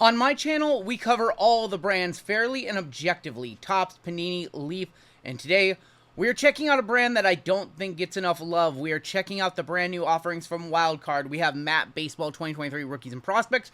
On my channel, we cover all the brands fairly and objectively, Topps, Panini, Leaf, and today we're checking out a brand that I don't think gets enough love. We are checking out the brand new offerings from Wildcard. We have Matt Baseball 2023 Rookies and Prospects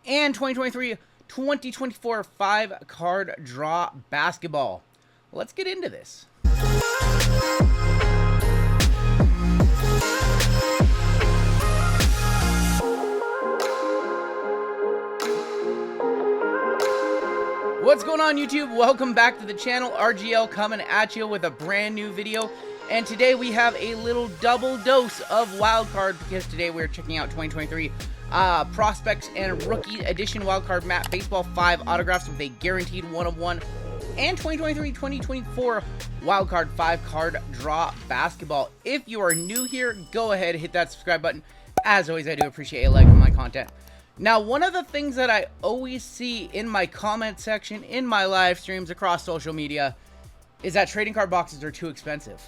and 2023-2024 5-card draw basketball. Let's get into this. What's going on, YouTube? Welcome back to the channel. RGL coming at you with a brand new video, and today we have a little double dose of Wildcard because today we're checking out 2023 Prospects and Rookie Edition Wildcard Matt Baseball 5 autographs with a guaranteed 1/1 and 2023-2024 Wildcard 5-card draw basketball. If you are new here, go ahead, hit that subscribe button. As always, I do appreciate a like on my content. Now, one of the things that I always see in my comment section, in my live streams across social media, is that trading card boxes are too expensive.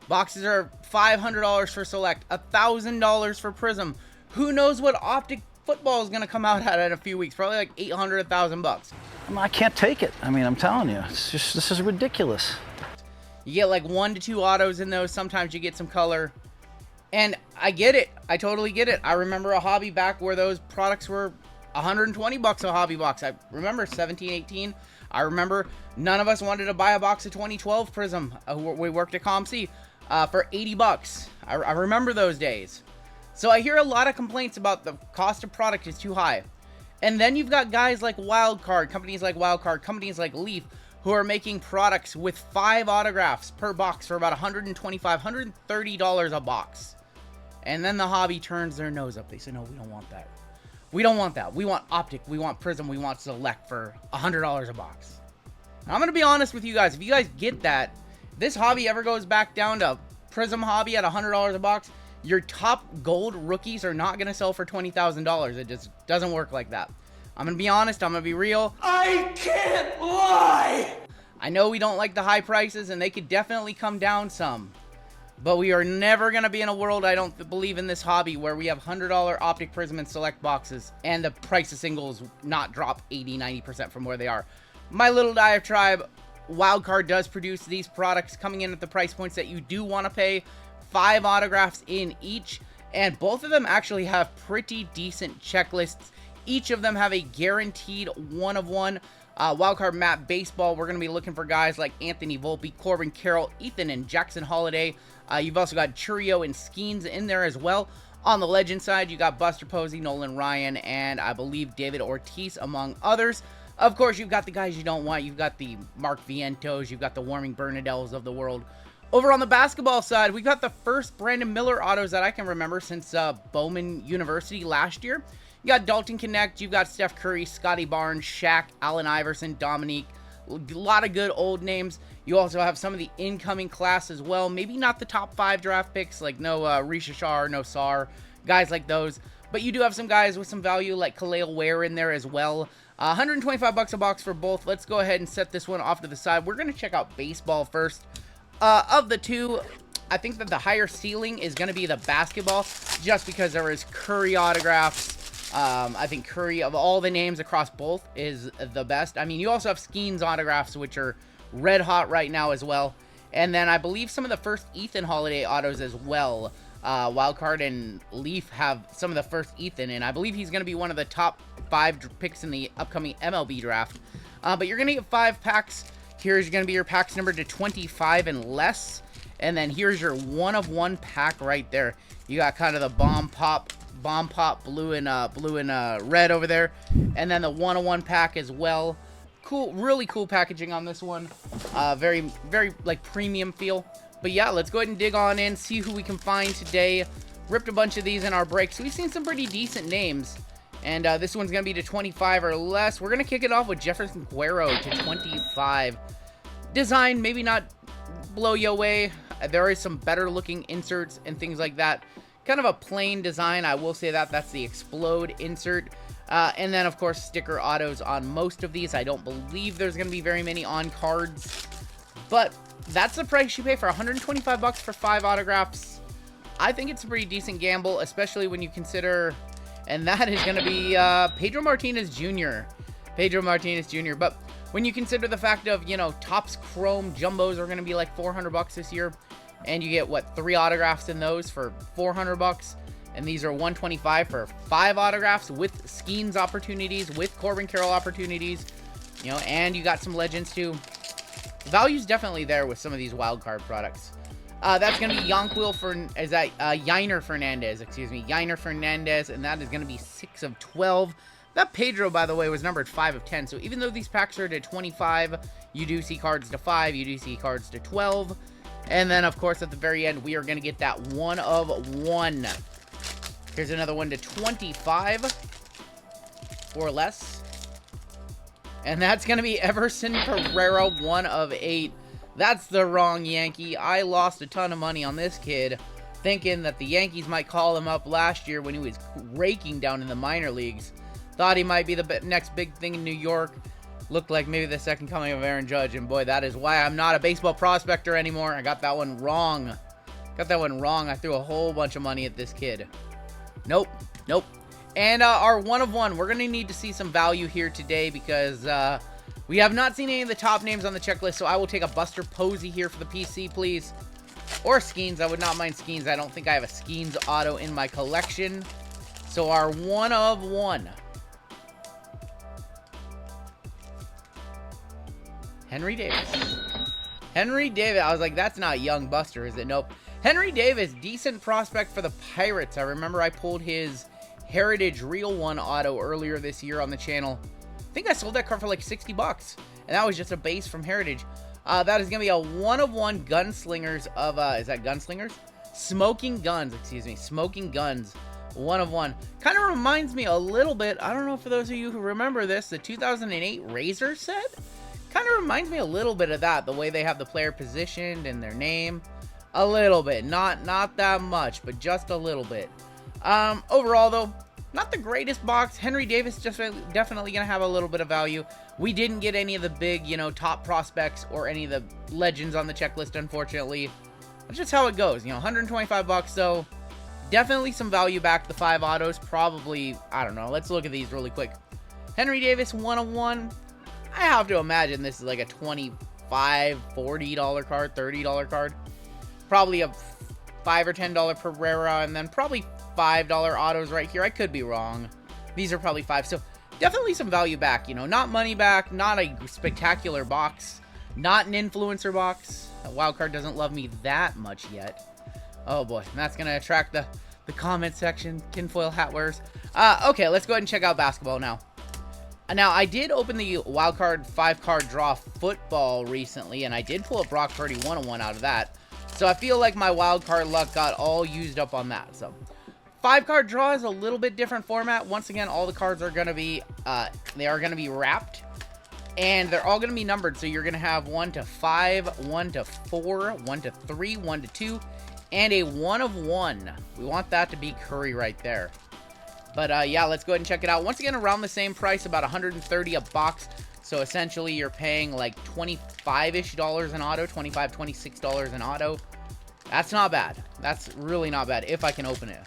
Boxes are $500 for Select, $1,000 for Prism. Who knows what Optic football is going to come out at in a few weeks? Probably like 800, $1,000. I can't take it. I mean, I'm telling you, it's just, this is ridiculous. You get like 1 to 2 autos in those. Sometimes you get some color. And I get it. I totally get it. I remember a hobby back where those products were 120 bucks a hobby box. I remember 17, 18. I remember none of us wanted to buy a box of 2012 Prism. We worked at ComC for 80 bucks. I remember those days. So I hear a lot of complaints about the cost of product is too high. And then you've got guys like Wildcard, companies like Wildcard, companies like Leaf, who are making products with 5 autographs per box for about $125, $130 a box. And then the hobby turns their nose up. They say, no, we don't want that. We don't want that. We want Optic. We want Prism. We want Select for $100 a box. Now, I'm going to be honest with you guys. If you guys get that, if this hobby ever goes back down to Prism hobby at $100 a box, your top gold rookies are not going to sell for $20,000. It just doesn't work like that. I'm going to be honest. I'm going to be real. I can't lie! I know we don't like the high prices, and they could definitely come down some. But we are never going to be in a world, I don't believe, in this hobby where we have $100 Optic, Prism, and Select boxes and the price of singles not drop 80-90% from where they are. My little diatribe, Wildcard does produce these products coming in at the price points that you do want to pay. 5 autographs in each, and both of them actually have pretty decent checklists. Each of them have a guaranteed 1/1. Wildcard Matt Baseball, we're going to be looking for guys like Anthony Volpe, Corbin Carroll, Ethan and Jackson Holiday. You've also got Churio and Skeens in there as well. On the legend side, you got Buster Posey, Nolan Ryan, and I believe David Ortiz, among others. Of course, you've got the guys you don't want. You've got the Mark Vientos. You've got the Warming Bernadells of the world. Over on the basketball side, we got the first Brandon Miller autos that I can remember since Bowman University last year. You got Dalton Connect, you've got Steph Curry, Scotty Barnes, Shaq, Allen Iverson, Dominique. A lot of good old names. You also have some of the incoming class as well. Maybe not the top 5 draft picks, like no Risha Shah, no Sar, guys like those. But you do have some guys with some value like Khalil Ware in there as well. 125 bucks a box for both. Let's go ahead and set this one off to the side. We're going to check out baseball first. Of the two, I think that the higher ceiling is going to be the basketball, just because there is Curry autographs. I think Curry, of all the names across both, is the best. I mean, you also have Skeens autographs, which are red hot right now as well. And then I believe some of the first Ethan Holiday autos as well. Wildcard and Leaf have some of the first Ethan, and I believe he's going to be one of the top 5 picks in the upcoming MLB draft. But you're going to get 5 packs. Here's going to be your packs numbered to 25 and less. And then here's your 1/1 pack right there. You got kind of the bomb pop blue and red over there, and then the 1/1 pack as well. Cool, really cool packaging on this one. Very like premium feel. But yeah, let's go ahead and dig on in, see who we can find today. Ripped a bunch of these in our breaks. We've seen some pretty decent names, and this one's gonna be to 25 or less. We're gonna kick it off with Jefferson Guerrero to 25. Design maybe not blow you away. There is some better looking inserts and things like that. Kind of a plain design, I will say that. That's the Explode insert. And then, of course, sticker autos on most of these. I don't believe there's going to be very many on cards. But that's the price you pay for 125 bucks for 5 autographs. I think it's a pretty decent gamble, especially when you consider And that is going to be Pedro Martinez Jr. Pedro Martinez Jr. But when you consider the fact of, you know, Topps Chrome Jumbos are going to be like $400 this year. And you get, what, 3 autographs in those for $400. And these are $125 for 5 autographs with Skeens opportunities, with Corbin Carroll opportunities. You know, and you got some legends too. The value's definitely there with some of these wildcard products. That's going to be Yainer Fernandez, excuse me. Yainer Fernandez, and that is going to be 6 of 12. That Pedro, by the way, was numbered 5 of 10. So even though these packs are to 25, you do see cards to 5, you do see cards to 12. And then, of course, at the very end, we are going to get that 1 of 1. Here's another one to 25 or less. And that's going to be Everson Pereira, 1 of 8. That's the wrong Yankee. I lost a ton of money on this kid, thinking that the Yankees might call him up last year when he was raking down in the minor leagues. Thought he might be the next big thing in New York. Looked like maybe the second coming of Aaron Judge. And boy, that is why I'm not a baseball prospector anymore. I got that one wrong. I threw a whole bunch of money at this kid. Nope. And our 1 of 1, we're going to need to see some value here today because we have not seen any of the top names on the checklist, so I will take a Buster Posey here for the PC, please. Or Skeens. I would not mind Skeens. I don't think I have a Skeens auto in my collection. So our 1 of 1. Henry Davis. Henry Davis. I was like, that's not young Buster, is it? Nope. Henry Davis, decent prospect for the Pirates. I remember I pulled his Heritage Real 1 auto earlier this year on the channel. I think I sold that card for like 60 bucks. And that was just a base from Heritage. That is going to be a 1 of 1 Gunslingers of, is that Gunslingers? Smoking Guns, excuse me. Smoking Guns. 1 of 1. Kind of reminds me a little bit, I don't know for those of you who remember this, the 2008 Razor set? Kind of reminds me a little bit of that, the way they have the player positioned and their name. A little bit. Not that much, but just a little bit. Overall, though, not the greatest box. Henry Davis just definitely going to have a little bit of value. We didn't get any of the big, you know, top prospects or any of the legends on the checklist, unfortunately. That's just how it goes. You know, 125 bucks, though. Definitely some value back. The 5 autos, probably, I don't know. Let's look at these really quick. Henry Davis, 1 of 1. I have to imagine this is like a $25, $40 card, $30 card. Probably a $5 or $10 Pereira, and then probably $5 autos right here. I could be wrong. These are probably 5, so definitely some value back, you know. Not money back, not a spectacular box, not an influencer box. The wild card doesn't love me that much yet. Oh boy, that's going to attract the comment section. Tinfoil hat wearers. Okay, let's go ahead and check out basketball now. Now, I did open the wildcard 5-card draw football recently, and I did pull a Brock Purdy 1 of 1 out of that. So I feel like my wildcard luck got all used up on that. So 5-card draw is a little bit different format. Once again, all the cards are going to be, they are going to be wrapped. And they're all going to be numbered. So you're going to have 1 to 5, 1 to 4, 1 to 3, 1 to 2, and a 1 of 1. We want that to be Curry right there. But yeah, let's go ahead and check it out. Once again, around the same price, about $130 a box. So essentially, you're paying like $25-ish an auto, $25, $26 an auto. That's not bad. That's really not bad if I can open it.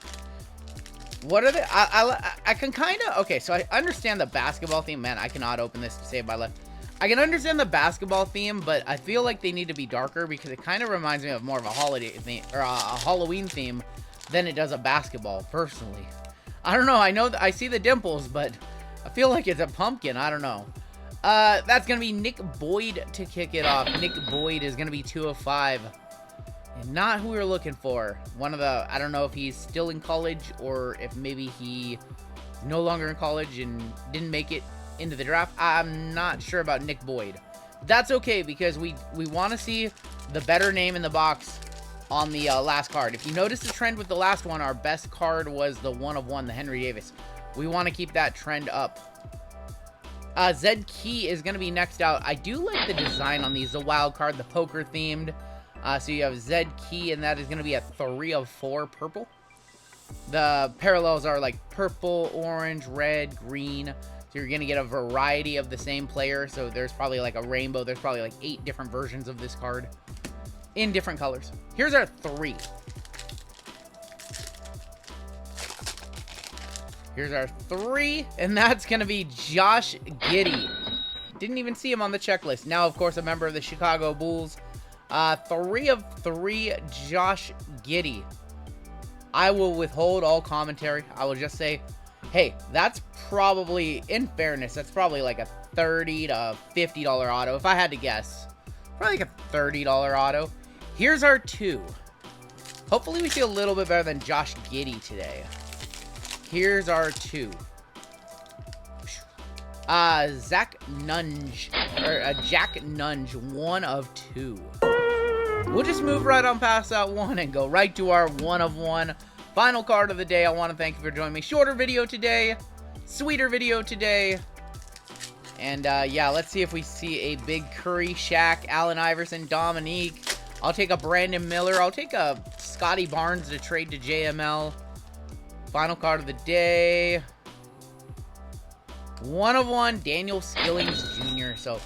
What are the... I can kind of... Okay, so I understand the basketball theme. Man, I cannot open this to save my life. I can understand the basketball theme, but I feel like they need to be darker because it kind of reminds me of more of a holiday theme, or a Halloween theme than it does a basketball, personally. I don't know. I know I see the dimples, but I feel like it's a pumpkin. I don't know. That's going to be Nick Boyd to kick it off. Nick Boyd is going to be 2 of 5. And not who we were looking for. One of the... I don't know if he's still in college or if maybe he no longer in college and didn't make it into the draft. I'm not sure about Nick Boyd. That's okay because we want to see the better name in the box on the last card. If you notice the trend with the last one, our best card was the 1 of 1, the Henry Davis. We want to keep that trend up. Zed Key is going to be next out. I do like the design on these, the wild card, the poker themed. So you have Zed Key, and that is going to be a 3 of 4 purple. The parallels are like purple, orange, red, green. So you're going to get a variety of the same player. So there's probably like a rainbow. There's probably like 8 different versions of this card in different colors. Here's our 3. Here's our 3, and that's going to be Josh Giddey. Didn't even see him on the checklist. Now, of course, a member of the Chicago Bulls. 3 of 3, Josh Giddey. I will withhold all commentary. I will just say, hey, that's probably, in fairness, that's probably like a $30 to $50 auto. If I had to guess, probably like a $30 auto. Here's our 2. Hopefully we see a little bit better than Josh Giddey today. Here's our 2. Jack Nunge, 1 of 2. We'll just move right on past that 1 and go right to our 1 of 1. Final card of the day. I want to thank you for joining me. Shorter video today, sweeter video today. And yeah, let's see if we see a big Curry, Shaq, Allen Iverson, Dominique. I'll take a Brandon Miller. I'll take a Scotty Barnes to trade to JML. Final card of the day. 1 of 1, Daniel Skillings Jr. So,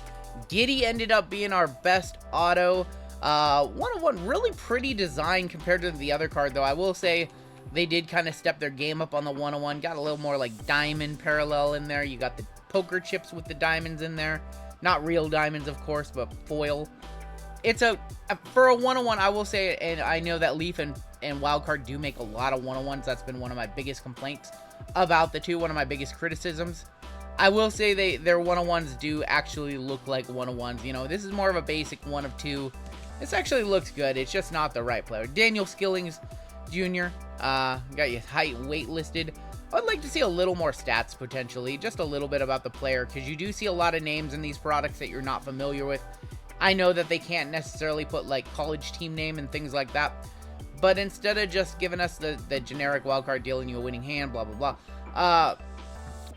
Giddey ended up being our best auto. 1 of 1, really pretty design compared to the other card, though. I will say they did kind of step their game up on the 1 of 1. Got a little more like diamond parallel in there. You got the poker chips with the diamonds in there. Not real diamonds, of course, but foil. It's for a 1 of 1, I will say, and I know that Leaf and Wildcard do make a lot of 1 of 1s. That's been one of my biggest complaints about the 2. One of my biggest criticisms. I will say their 1 of 1s do actually look like 1 of 1s. You know, this is more of a basic 1 of 2. This actually looks good. It's just not the right player. Daniel Skillings Jr. Got your height, weight listed. I'd like to see a little more stats potentially. Just a little bit about the player, because you do see a lot of names in these products that you're not familiar with. I know that they can't necessarily put like college team name and things like that. But instead of just giving us the generic wildcard dealing you a winning hand, blah, blah, blah.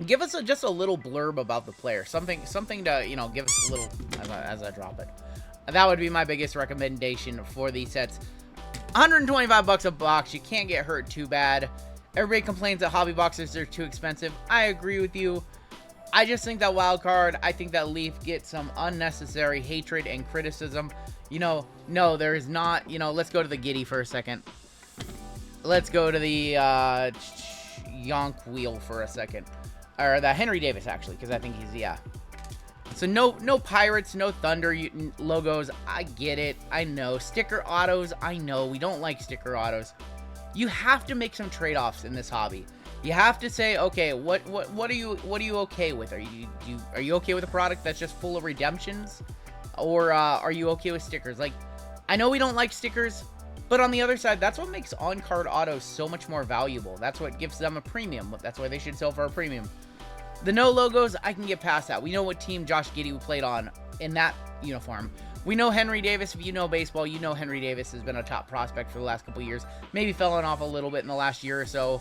Give us just a little blurb about the player. Something to, you know, give us a little as I drop it. That would be my biggest recommendation for these sets. 125 bucks a box. You can't get hurt too bad. Everybody complains that hobby boxes are too expensive. I agree with you. I just think that wild card, I think that Leaf gets some unnecessary hatred and criticism. You know, no, there is not. You know, let's go to the Giddey for a second. Let's go to the Yonk wheel for a second. Or the Henry Davis, actually, because I think he's, yeah. So no Pirates, no Thunder logos. I get it. I know. Sticker autos. I know. We don't like sticker autos. You have to make some trade-offs in this hobby. You have to say, okay, what are you okay with? Are you okay with a product that's just full of redemptions, or are you okay with stickers? Like, I know we don't like stickers, but on the other side, that's what makes on-card autos so much more valuable. That's what gives them a premium. That's why they should sell for a premium. The no logos, I can get past that. We know what team Josh Giddey played on in that uniform. We know Henry Davis. If you know baseball, you know Henry Davis has been a top prospect for the last couple years. Maybe fallen off a little bit in the last year or so.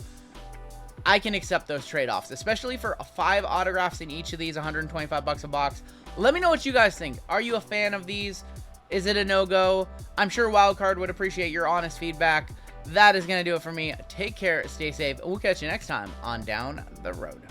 I can accept those trade-offs, especially for 5 autographs in each of these, 125 bucks a box. Let me know what you guys think. Are you a fan of these? Is it a no-go? I'm sure Wildcard would appreciate your honest feedback. That is going to do it for me. Take care, stay safe, and we'll catch you next time on Down the Road.